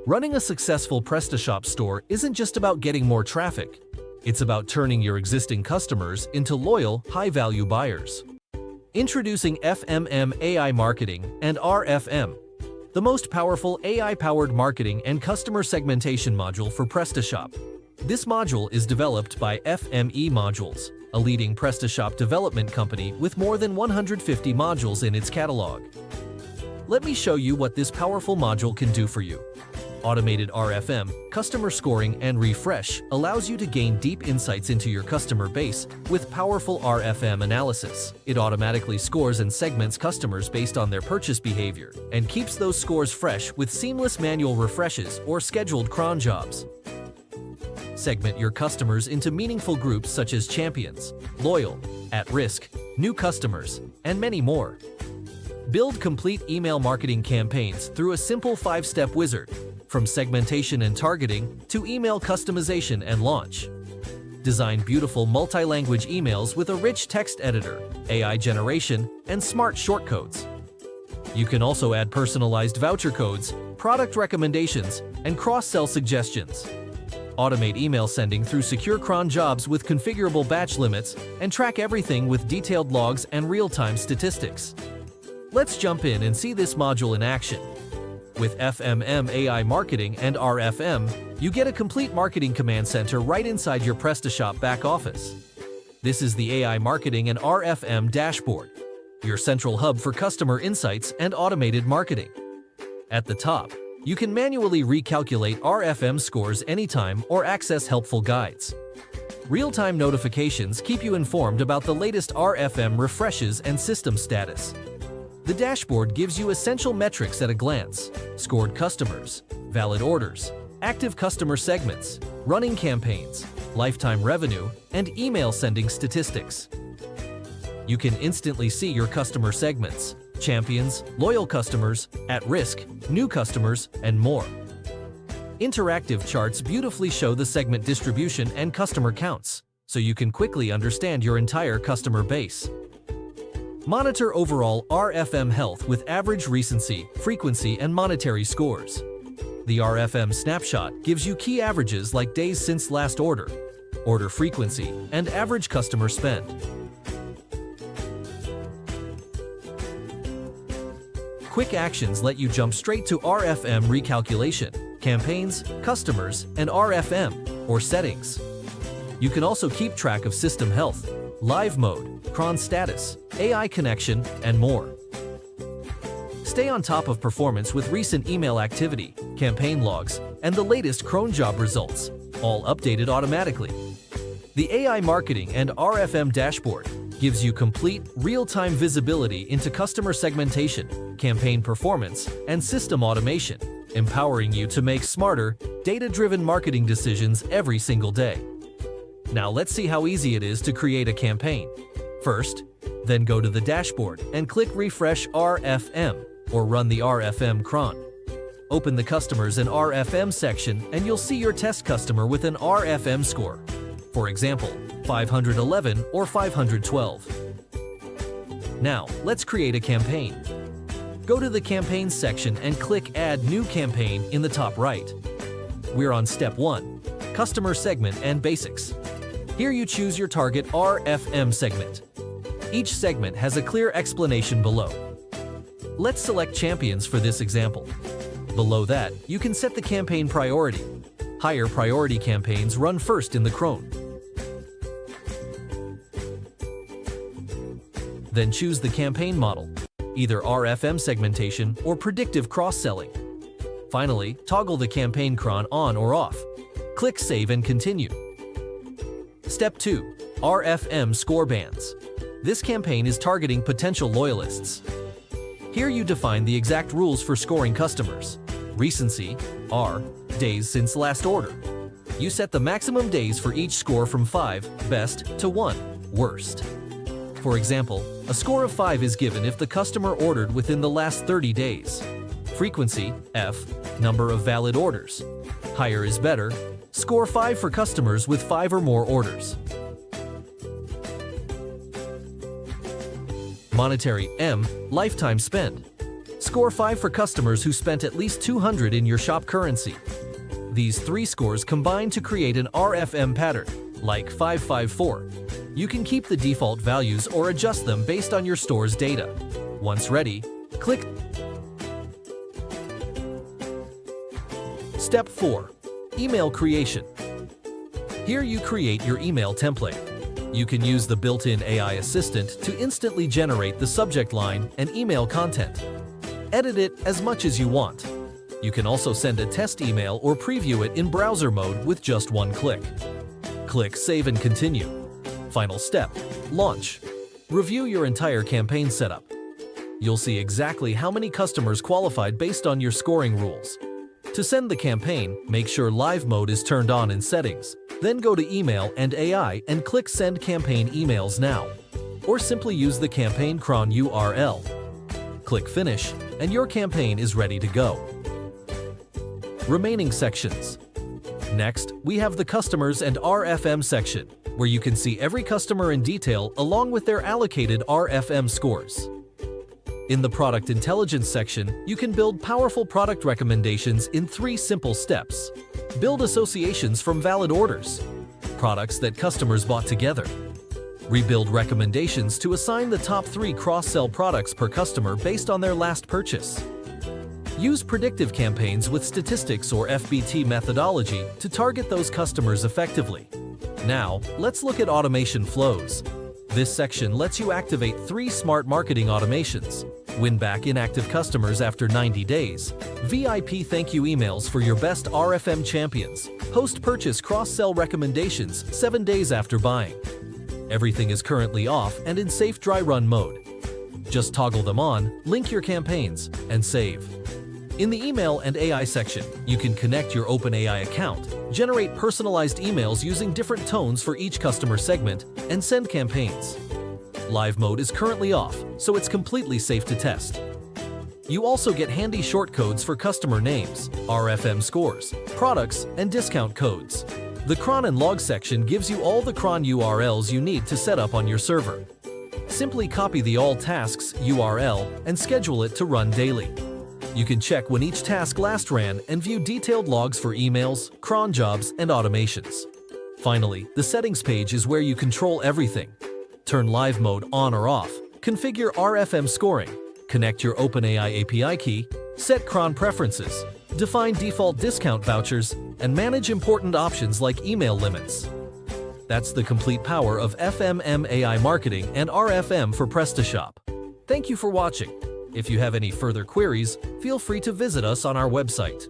Running a successful PrestaShop store isn't just about getting more traffic. It's about turning your existing customers into loyal, high-value buyers. Introducing FMM AI Marketing and RFM, the most powerful AI-powered marketing and customer segmentation module for PrestaShop. This module is developed by FME Modules, a leading PrestaShop development company with more than 150 modules in its catalog. Let me show you what this powerful module can do for you. Automated RFM, customer scoring and refresh, allows you to gain deep insights into your customer base with powerful RFM analysis. It automatically scores and segments customers based on their purchase behavior and keeps those scores fresh with seamless manual refreshes or scheduled cron jobs. Segment your customers into meaningful groups such as champions, loyal, at risk, new customers, and many more. Build complete email marketing campaigns through a simple 5-step wizard, from segmentation and targeting to email customization and launch. Design beautiful multi-language emails with a rich text editor, AI generation, and smart shortcodes. You can also add personalized voucher codes, product recommendations, and cross-sell suggestions. Automate email sending through secure cron jobs with configurable batch limits and track everything with detailed logs and real-time statistics. Let's jump in and see this module in action. With FMM AI Marketing and RFM, you get a complete marketing command center right inside your PrestaShop back office. This is the AI Marketing and RFM dashboard, your central hub for customer insights and automated marketing. At the top, you can manually recalculate RFM scores anytime or access helpful guides. Real-time notifications keep you informed about the latest RFM refreshes and system status. The dashboard gives you essential metrics at a glance: scored customers, valid orders, active customer segments, running campaigns, lifetime revenue, and email sending statistics. You can instantly see your customer segments, champions, loyal customers, at risk, new customers, and more. Interactive charts beautifully show the segment distribution and customer counts, so you can quickly understand your entire customer base. Monitor overall RFM health with average recency, frequency, and monetary scores. The RFM snapshot gives you key averages like days since last order, order frequency, and average customer spend. Quick actions let you jump straight to RFM recalculation, campaigns, customers, and RFM, or settings. You can also keep track of system health, live mode, cron status, AI connection, and more. Stay on top of performance with recent email activity, campaign logs, and the latest cron job results, all updated automatically. The AI Marketing and RFM dashboard gives you complete, real-time visibility into customer segmentation, campaign performance, and system automation, empowering you to make smarter, data-driven marketing decisions every single day. Now let's see how easy it is to create a campaign. First, then go to the dashboard and click Refresh RFM or run the RFM cron. Open the Customers and RFM section and you'll see your test customer with an RFM score. For example, 511 or 512. Now, let's create a campaign. Go to the Campaigns section and click Add New Campaign in the top right. We're on Step 1, Customer Segment and Basics. Here you choose your target RFM segment. Each segment has a clear explanation below. Let's select Champions for this example. Below that, you can set the campaign priority. Higher priority campaigns run first in the cron. Then choose the campaign model, either RFM segmentation or predictive cross-selling. Finally, toggle the campaign cron on or off. Click Save and Continue. Step 2. RFM Score Bands. This campaign is targeting potential loyalists. Here you define the exact rules for scoring customers. Recency, R, days since last order. You set the maximum days for each score from 5, best, to 1, worst. For example, a score of 5 is given if the customer ordered within the last 30 days. Frequency, F, number of valid orders. Higher is better. Score 5 for customers with 5 or more orders. Monetary, M, lifetime spend. Score 5 for customers who spent at least $200 in your shop currency. These 3 scores combine to create an RFM pattern, like 554. You can keep the default values or adjust them based on your store's data. Once ready, click. Step 4. Email creation. Here you create your email template. You can use the built-in AI assistant to instantly generate the subject line and email content. Edit it as much as you want. You can also send a test email or preview it in browser mode with just one click. Click Save and Continue. Final step, launch. Review your entire campaign setup. You'll see exactly how many customers qualified based on your scoring rules. To send the campaign, make sure live mode is turned on in settings. Then go to Email and AI and click Send Campaign Emails Now. Or simply use the campaign Cron URL. Click Finish, and your campaign is ready to go. Remaining sections. Next, we have the Customers and RFM section, where you can see every customer in detail along with their allocated RFM scores. In the Product Intelligence section, you can build powerful product recommendations in 3 simple steps. Build associations from valid orders, products that customers bought together. Rebuild recommendations to assign the top 3 cross-sell products per customer based on their last purchase. Use predictive campaigns with statistics or FBT methodology to target those customers effectively. Now, let's look at automation flows. This section lets you activate 3 smart marketing automations. Win back inactive customers after 90 days. VIP thank you emails for your best RFM champions. Post-purchase cross-sell recommendations 7 days after buying. Everything is currently off and in safe dry run mode. Just toggle them on, link your campaigns, and save. In the Email and AI section, you can connect your OpenAI account, generate personalized emails using different tones for each customer segment, and send campaigns. Live mode is currently off, so it's completely safe to test. You also get handy shortcodes for customer names, RFM scores, products, and discount codes. The Cron and Log section gives you all the Cron URLs you need to set up on your server. Simply copy the All Tasks URL and schedule it to run daily. You can check when each task last ran and view detailed logs for emails, cron jobs, and automations. Finally, the settings page is where you control everything. Turn live mode on or off, configure RFM scoring, connect your OpenAI API key, set cron preferences, define default discount vouchers, and manage important options like email limits. That's the complete power of FMM AI marketing and RFM for PrestaShop. Thank you for watching. If you have any further queries, feel free to visit us on our website.